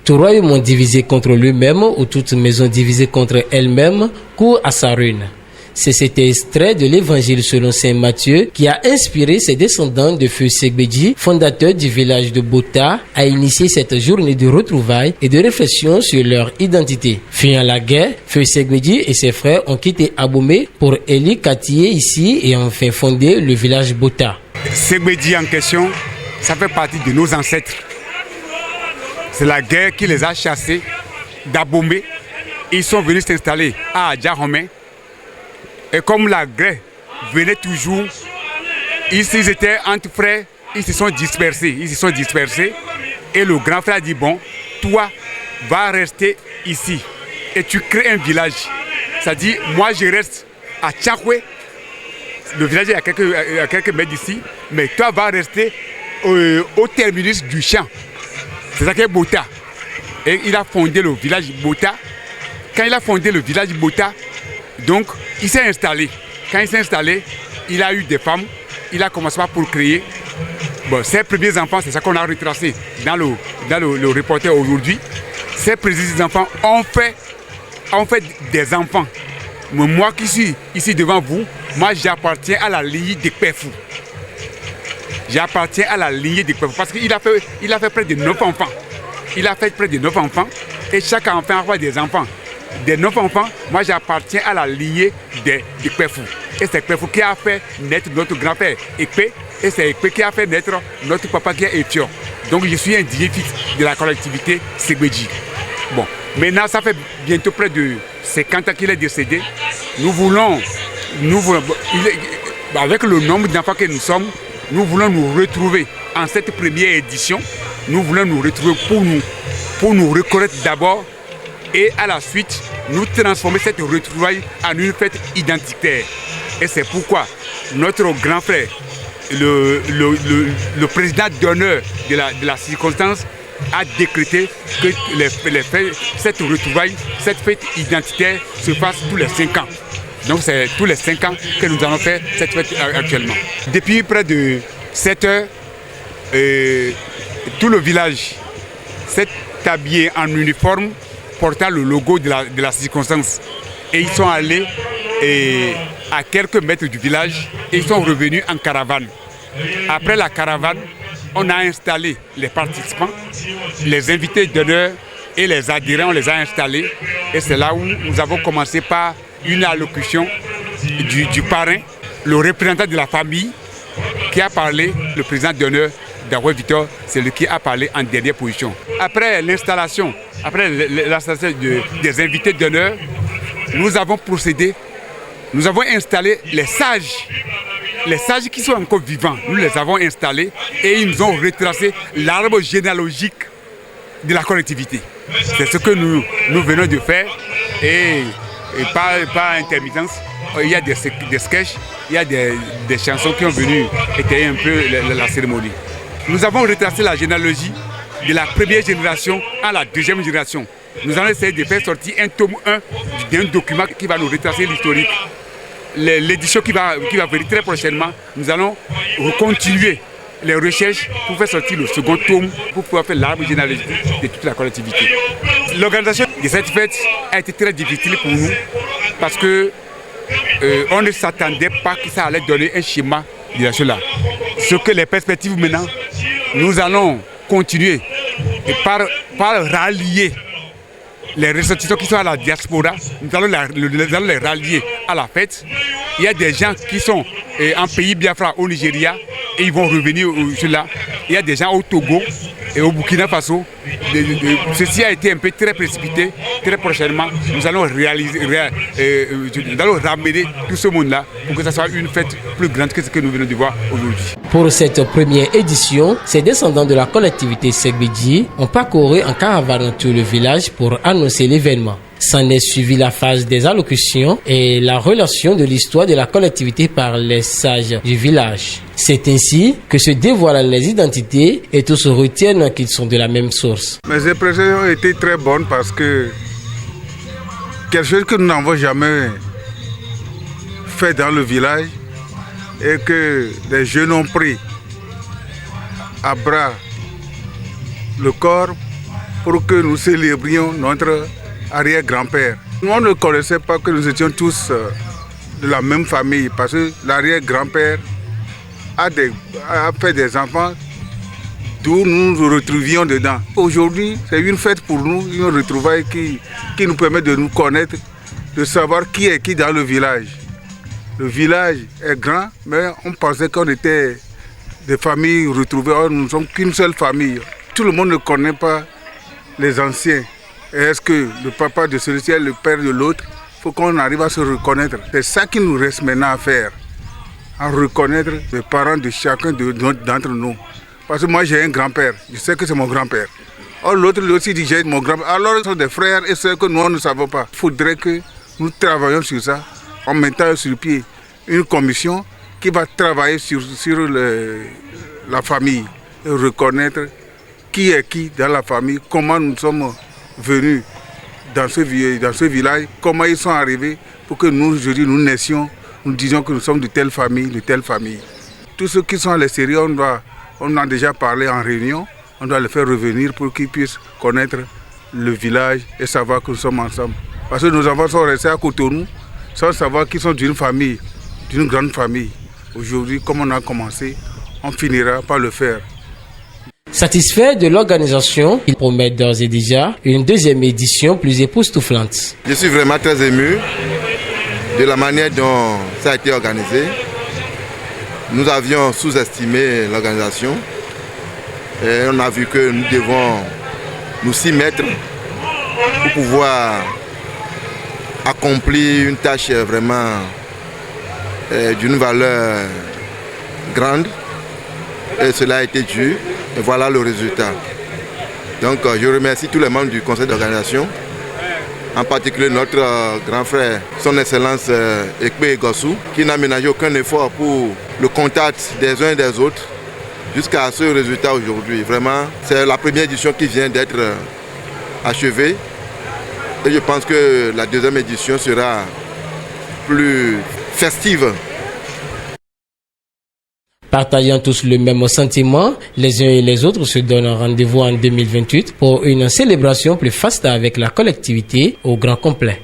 Tout royaume divisé contre lui-même ou toute maison divisée contre elle-même court à sa ruine. C'est cet extrait de l'évangile selon saint Matthieu qui a inspiré ses descendants de Feu Segbedji, fondateur du village de Bota, à initier cette journée de retrouvailles et de réflexion sur leur identité. Fuyant la guerre, Feu Segbedji et ses frères ont quitté Abomey pour élire quartier ici et enfin fonder le village Bota. Segbedji en question, ça fait partie de nos ancêtres. C'est la guerre qui les a chassés d'Abomey. Ils sont venus s'installer à Adjaromey. Et comme la guerre venait toujours, ils étaient entre frères, ils se sont dispersés. Et le grand frère a dit, bon, toi, va rester ici. Et tu crées un village. Ça dit, moi je reste à Tchakwe. Le village est à quelques mètres d'ici. Mais toi, va rester au terminus du champ. C'est ça qu'est Bota. Et il a fondé le village Bota. Quand il a fondé le village Bota, donc il s'est installé. Quand il s'est installé, il a eu des femmes. Il a commencé par procréer. Bon, ses premiers enfants, c'est ça qu'on a retracé dans le reporter aujourd'hui. Ses premiers enfants ont fait des enfants. Mais moi qui suis ici devant vous, moi j'appartiens à la lignée des Pefou. J'appartiens à la lignée des Pefou parce qu'il a fait près de 9 enfants. Il a fait près de 9 enfants et chaque enfant a des enfants. Des 9 enfants, moi j'appartiens à la lignée des Pefou. Et c'est Pefou qui a fait naître notre grand-père Épé, et c'est Épé qui a fait naître notre papa qui est Éfion. Donc je suis un digne fils de la collectivité Segbedji. Bon, maintenant ça fait bientôt près de 50 ans qu'il est décédé. Nous voulons avec le nombre d'enfants que nous sommes, nous voulons nous retrouver en cette première édition. Nous voulons nous retrouver pour nous reconnaître d'abord et à la suite, nous transformer cette retrouvaille en une fête identitaire. Et c'est pourquoi notre grand frère, le président d'honneur de la circonstance, a décrété que cette retrouvaille, cette fête identitaire se fasse tous les 5 ans. Donc c'est tous les 5 ans que nous allons faire cette fête actuellement. Depuis près de 7 heures, tout le village s'est habillé en uniforme portant le logo de la circonstance. Et ils sont allés à quelques mètres du village et ils sont revenus en caravane. Après la caravane, on a installé les participants, les invités d'honneur et les adhérents, on les a installés. Et c'est là où nous avons commencé par une allocution du parrain, le représentant de la famille qui a parlé, le président d'honneur d'Aroué Victor, c'est lui qui a parlé en dernière position. Après l'installation des invités d'honneur, nous avons procédé, nous avons installé les sages. Les sages qui sont encore vivants, nous les avons installés et ils nous ont retracé l'arbre généalogique de la collectivité. C'est ce que nous venons de faire et par intermittence, il y a des sketchs, il y a des chansons qui ont venu étayer un peu la cérémonie. Nous avons retracé la généalogie de la première génération à la deuxième génération. Nous allons essayer de faire sortir un tome 1 d'un document qui va nous retracer l'historique. L'édition qui va venir très prochainement, nous allons continuer les recherches pour faire sortir le second tome pour pouvoir faire l'arbre généalogique de toute la collectivité. L'organisation de cette fête a été très difficile pour nous parce que on ne s'attendait pas que ça allait donner un schéma de cela. Ce que les perspectives maintenant, nous allons continuer par rallier les ressortissants qui sont à la diaspora, nous allons les rallier à la fête. Il y a des gens qui sont en pays Biafra au Nigeria et ils vont revenir sur là. Il y a des gens au Togo et au Burkina Faso. Ceci a été un peu très précipité. Très prochainement, nous allons ramener tout ce monde-là pour que ça soit une fête plus grande que ce que nous venons de voir aujourd'hui. Pour cette première édition, ces descendants de la collectivité Segbedji ont parcouru en caravane tout le village pour annoncer l'événement. S'en est suivi la phase des allocutions et la relation de l'histoire de la collectivité par les sages du village. C'est ainsi que se dévoilent les identités et tous retiennent qu'ils sont de la même source. Mes impressions ont été très bonnes parce que quelque chose que nous n'avons jamais fait dans le village et que les jeunes ont pris à bras le corps pour que nous célébrions notre arrière-grand-père. Nous, on ne connaissait pas que nous étions tous de la même famille, parce que l'arrière-grand-père a fait des enfants d'où nous nous retrouvions dedans. Aujourd'hui, c'est une fête pour nous, une retrouvaille qui nous permet de nous connaître, de savoir qui est qui dans le village. Le village est grand, mais on pensait qu'on était des familles retrouvées. Or, nous ne sommes qu'une seule famille. Tout le monde ne connaît pas les anciens. Est-ce que le papa de celui-ci est le père de l'autre? Il faut qu'on arrive à se reconnaître. C'est ça qui nous reste maintenant à faire. À reconnaître les parents de chacun d'entre nous. Parce que moi j'ai un grand-père, je sais que c'est mon grand-père. Or l'autre lui aussi dit j'ai mon grand-père. Alors ils sont des frères et sœurs que nous ne savons pas. Il faudrait que nous travaillions sur ça en mettant sur pied une commission qui va travailler sur la famille et reconnaître qui est qui dans la famille, comment nous sommes venus dans ce village, comment ils sont arrivés pour que nous, aujourd'hui, nous naissions, nous disions que nous sommes de telle famille, de telle famille. Tous ceux qui sont à l'extérieur, on en a déjà parlé en réunion, on doit les faire revenir pour qu'ils puissent connaître le village et savoir que nous sommes ensemble. Parce que nos enfants sont restés à Cotonou sans savoir qu'ils sont d'une famille, d'une grande famille. Aujourd'hui, comme on a commencé, on finira par le faire. Satisfait de l'organisation, il promet d'ores et déjà une deuxième édition plus époustouflante. Je suis vraiment très ému de la manière dont ça a été organisé. Nous avions sous-estimé l'organisation et on a vu que nous devons nous s'y mettre pour pouvoir accomplir une tâche vraiment d'une valeur grande. Et cela a été dû et voilà le résultat. Donc je remercie tous les membres du conseil d'organisation, en particulier notre grand frère, son excellence Ekpe Gossou, qui n'a ménagé aucun effort pour le contact des uns et des autres jusqu'à ce résultat aujourd'hui. Vraiment, c'est la première édition qui vient d'être achevée et je pense que la deuxième édition sera plus festive. Partageant tous le même sentiment, les uns et les autres se donnent rendez-vous en 2028 pour une célébration plus faste avec la collectivité au grand complet.